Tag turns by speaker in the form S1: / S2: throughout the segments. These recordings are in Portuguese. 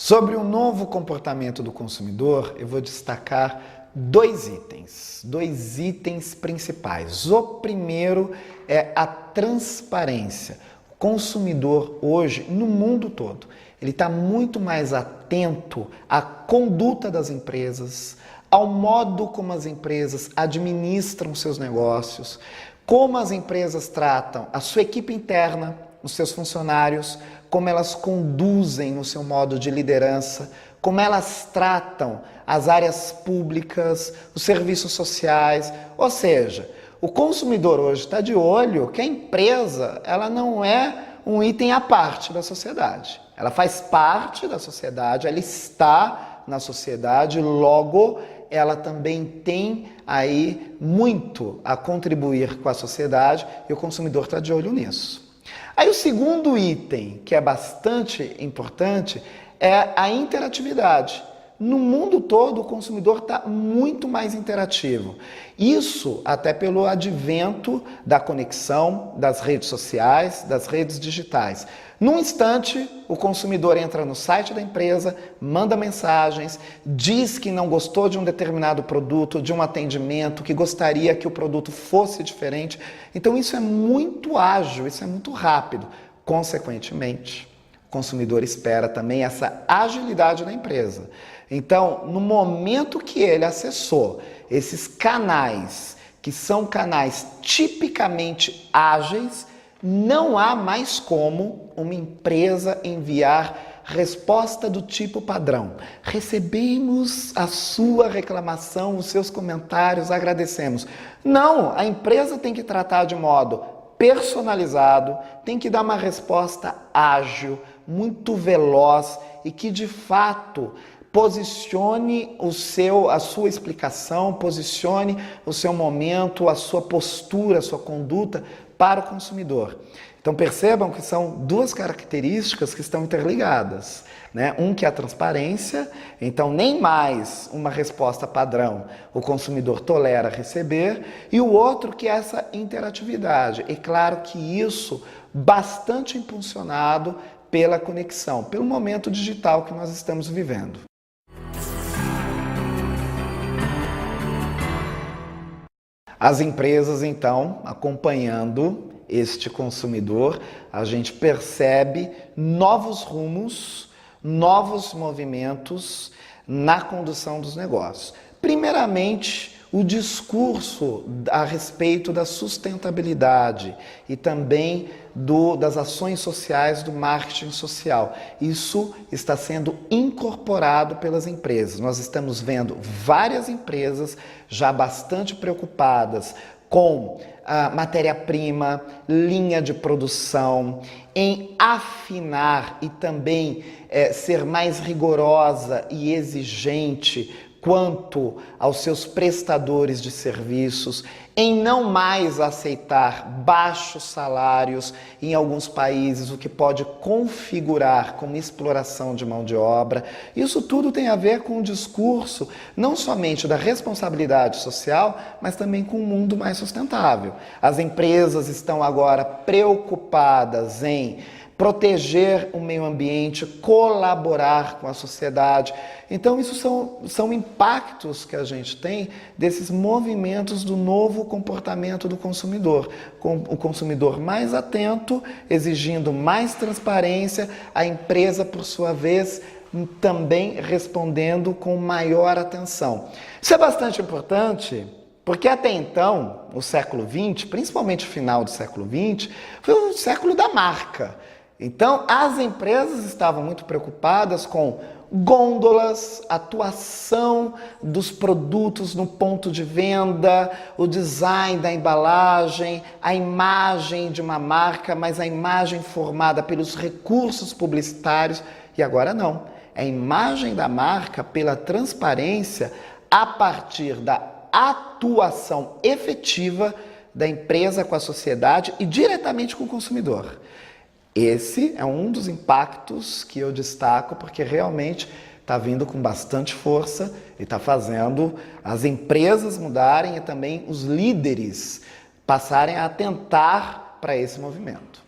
S1: Sobre o novo comportamento do consumidor, eu vou destacar dois itens principais. O primeiro é a transparência. O consumidor hoje, no mundo todo, ele está muito mais atento à conduta das empresas, ao modo como as empresas administram seus negócios, como as empresas tratam a sua equipe interna, os seus funcionários, como elas conduzem no seu modo de liderança, como elas tratam as áreas públicas, os serviços sociais. Ou seja, o consumidor hoje está de olho que a empresa ela não é um item à parte da sociedade. Ela faz parte da sociedade, ela está na sociedade, logo ela também tem aí muito a contribuir com a sociedade e o consumidor está de olho nisso. Aí o segundo item, que é bastante importante, é a interatividade. No mundo todo, o consumidor está muito mais interativo. Isso até pelo advento da conexão das redes sociais, das redes digitais. Num instante, o consumidor entra no site da empresa, manda mensagens, diz que não gostou de um determinado produto, de um atendimento, que gostaria que o produto fosse diferente. Então isso é muito ágil, isso é muito rápido. Consequentemente, o consumidor espera também essa agilidade da empresa. Então, no momento que ele acessou esses canais, que são canais tipicamente ágeis, não há mais como uma empresa enviar resposta do tipo padrão. Recebemos a sua reclamação, os seus comentários, agradecemos. Não, a empresa tem que tratar de modo personalizado, tem que dar uma resposta ágil, muito veloz e que de fato posicione a sua explicação, posicione o seu momento, a sua postura, a sua conduta para o consumidor. Então percebam que são duas características que estão interligadas, né? Um que é a transparência, então nem mais uma resposta padrão o consumidor tolera receber, e o outro que é essa interatividade. É claro que isso bastante impulsionado pela conexão, pelo momento digital que nós estamos vivendo. As empresas, então, acompanhando este consumidor, a gente percebe novos rumos, novos movimentos na condução dos negócios. Primeiramente, o discurso a respeito da sustentabilidade e também das ações sociais, do marketing social. Isso está sendo incorporado pelas empresas. Nós estamos vendo várias empresas já bastante preocupadas com a matéria-prima, linha de produção, em afinar e também ser mais rigorosa e exigente quanto aos seus prestadores de serviços, em não mais aceitar baixos salários em alguns países, o que pode configurar como exploração de mão de obra. Isso tudo tem a ver com o discurso não somente da responsabilidade social, mas também com um mundo mais sustentável. As empresas estão agora preocupadas em proteger o meio ambiente, colaborar com a sociedade. Então, isso são impactos que a gente tem desses movimentos do novo comportamento do consumidor. Com o consumidor mais atento, exigindo mais transparência, a empresa, por sua vez, também respondendo com maior atenção. Isso é bastante importante, porque até então, o século XX, principalmente o final do século XX, foi o século da marca. Então, as empresas estavam muito preocupadas com gôndolas, atuação dos produtos no ponto de venda, o design da embalagem, a imagem de uma marca, mas a imagem formada pelos recursos publicitários. E agora não. É a imagem da marca pela transparência a partir da atuação efetiva da empresa com a sociedade e diretamente com o consumidor. Esse é um dos impactos que eu destaco porque realmente está vindo com bastante força e está fazendo as empresas mudarem e também os líderes passarem a atentar para esse movimento.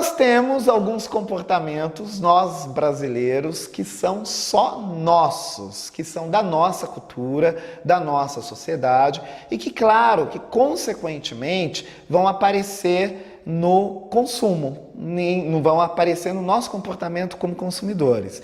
S1: nós temos alguns comportamentos, nós brasileiros, que são só nossos, que são da nossa cultura, da nossa sociedade e que, claro, que consequentemente vão aparecer no consumo, não vão aparecer no nosso comportamento como consumidores.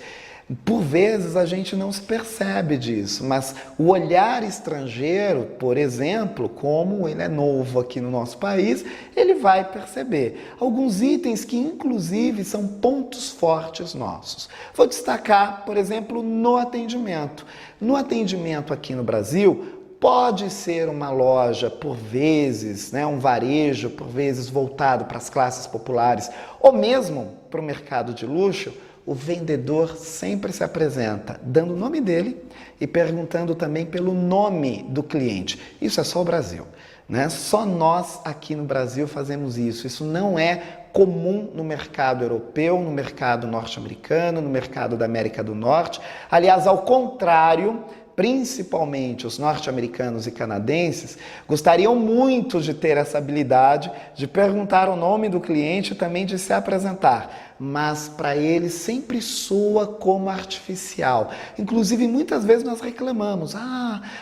S1: Por vezes a gente não se percebe disso, mas o olhar estrangeiro, por exemplo, como ele é novo aqui no nosso país, ele vai perceber alguns itens que inclusive são pontos fortes nossos. Vou destacar, por exemplo, no atendimento. No atendimento aqui no Brasil, pode ser uma loja, por vezes, um varejo, por vezes voltado para as classes populares, ou mesmo para o mercado de luxo. O vendedor sempre se apresenta dando o nome dele e perguntando também pelo nome do cliente. Isso é só o Brasil, né? Só nós aqui no Brasil fazemos isso. Isso não é comum no mercado europeu, no mercado norte-americano, no mercado da América do Norte. Aliás, ao contrário, principalmente os norte-americanos e canadenses, gostariam muito de ter essa habilidade de perguntar o nome do cliente e também de se apresentar, mas para eles sempre soa como artificial. Inclusive, muitas vezes nós reclamamos,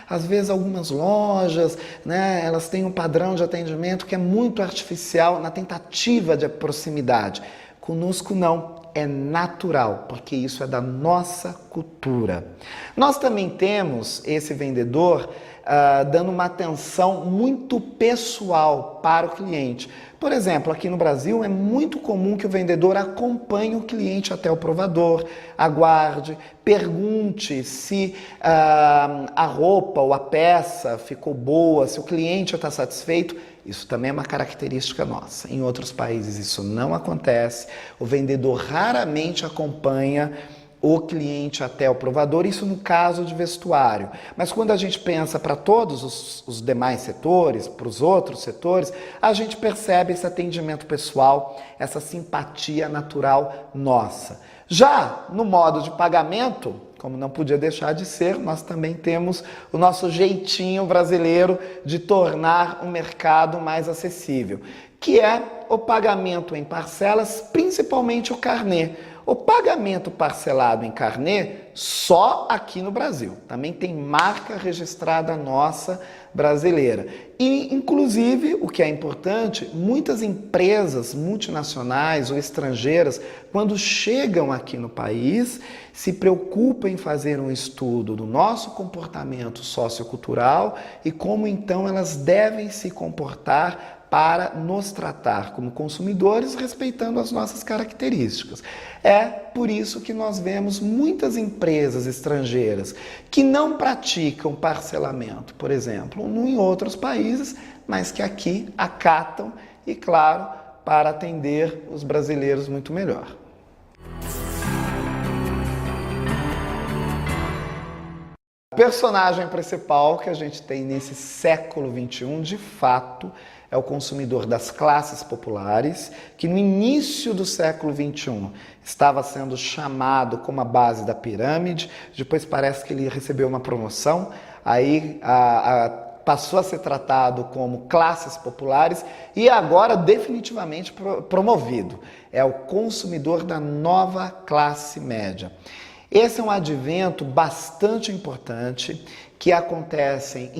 S1: às vezes algumas lojas, elas têm um padrão de atendimento que é muito artificial na tentativa de proximidade. Conosco não. É natural, porque isso é da nossa cultura. Nós também temos esse vendedor dando uma atenção muito pessoal para o cliente. Por exemplo, aqui no Brasil é muito comum que o vendedor acompanhe o cliente até o provador, aguarde, pergunte se a roupa ou a peça ficou boa, se o cliente está satisfeito. Isso também é uma característica nossa. Em outros países isso não acontece. O vendedor raramente acompanha o cliente até o provador, isso no caso de vestuário. Mas quando a gente pensa para todos os demais setores, para os outros setores, a gente percebe esse atendimento pessoal, essa simpatia natural nossa. Já no modo de pagamento, como não podia deixar de ser, nós também temos o nosso jeitinho brasileiro de tornar o mercado mais acessível, que é o pagamento em parcelas, principalmente o carnê. O pagamento parcelado em carnê só aqui no Brasil. Também tem marca registrada nossa brasileira. E, inclusive, o que é importante, muitas empresas multinacionais ou estrangeiras, quando chegam aqui no país, se preocupam em fazer um estudo do nosso comportamento sociocultural e como então elas devem se comportar para nos tratar como consumidores, respeitando as nossas características. É por isso que nós vemos muitas empresas estrangeiras que não praticam parcelamento, por exemplo, em outros países, mas que aqui acatam e, claro, para atender os brasileiros muito melhor. O personagem principal que a gente tem nesse século XXI, de fato, é o consumidor das classes populares, que no início do século XXI estava sendo chamado como a base da pirâmide, depois parece que ele recebeu uma promoção, aí passou a ser tratado como classes populares e agora definitivamente promovido. É o consumidor da nova classe média. Esse é um advento bastante importante que acontece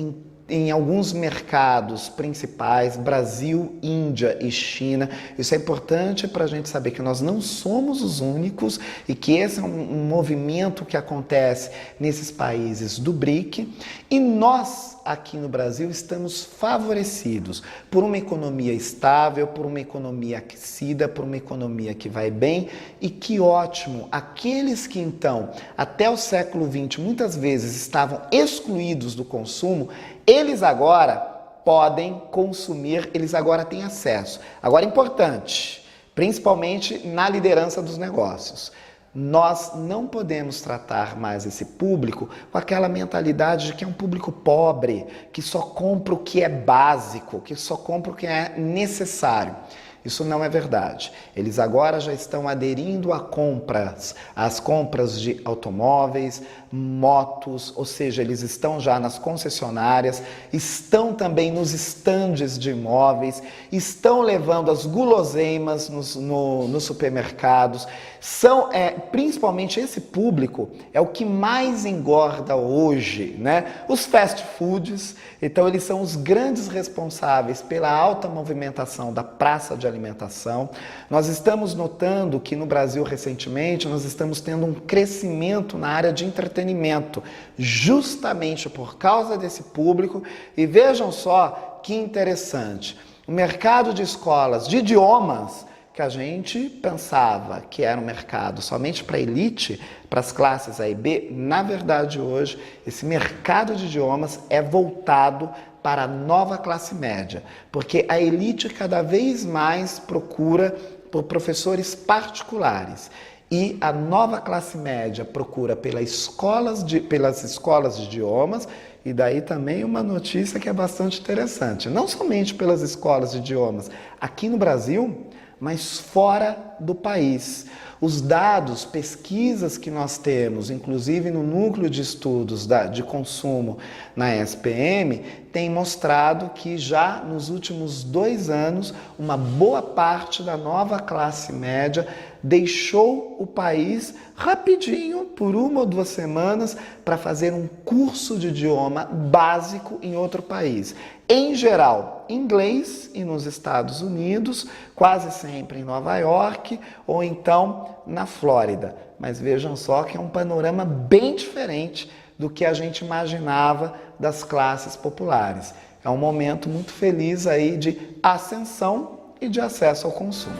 S1: em alguns mercados principais, Brasil, Índia e China. Isso é importante para a gente saber que nós não somos os únicos e que esse é um movimento que acontece nesses países do BRIC. E nós, aqui no Brasil, estamos favorecidos por uma economia estável, por uma economia aquecida, por uma economia que vai bem. E que ótimo, aqueles que então, até o século XX, muitas vezes estavam excluídos do consumo, eles agora podem consumir, eles agora têm acesso. Agora, importante, principalmente na liderança dos negócios. Nós não podemos tratar mais esse público com aquela mentalidade de que é um público pobre, que só compra o que é básico, que só compra o que é necessário. Isso não é verdade. Eles agora já estão aderindo às compras de automóveis, motos, ou seja, eles estão já nas concessionárias, estão também nos estandes de imóveis, estão levando as guloseimas nos supermercados. Principalmente esse público é o que mais engorda hoje, né? Os fast foods, então eles são os grandes responsáveis pela alta movimentação da praça de alimentação. Nós estamos notando que no Brasil recentemente nós estamos tendo um crescimento na área de entretenimento, justamente por causa desse público. E vejam só que interessante, o mercado de escolas de idiomas, que a gente pensava que era um mercado somente para a elite, para as classes A e B, na verdade hoje esse mercado de idiomas é voltado para a nova classe média, porque a elite cada vez mais procura por professores particulares e a nova classe média procura pelas escolas de idiomas. E daí também uma notícia que é bastante interessante, não somente pelas escolas de idiomas aqui no Brasil, mas fora do país. Os dados, pesquisas que nós temos, inclusive no núcleo de estudos de consumo na ESPM, têm mostrado que já nos últimos 2 anos, uma boa parte da nova classe média deixou o país rapidinho, por 1 ou 2 semanas, para fazer um curso de idioma básico em outro país. Em geral, inglês e nos Estados Unidos, quase sempre em Nova York ou então na Flórida. Mas vejam só que é um panorama bem diferente do que a gente imaginava das classes populares. É um momento muito feliz aí de ascensão e de acesso ao consumo.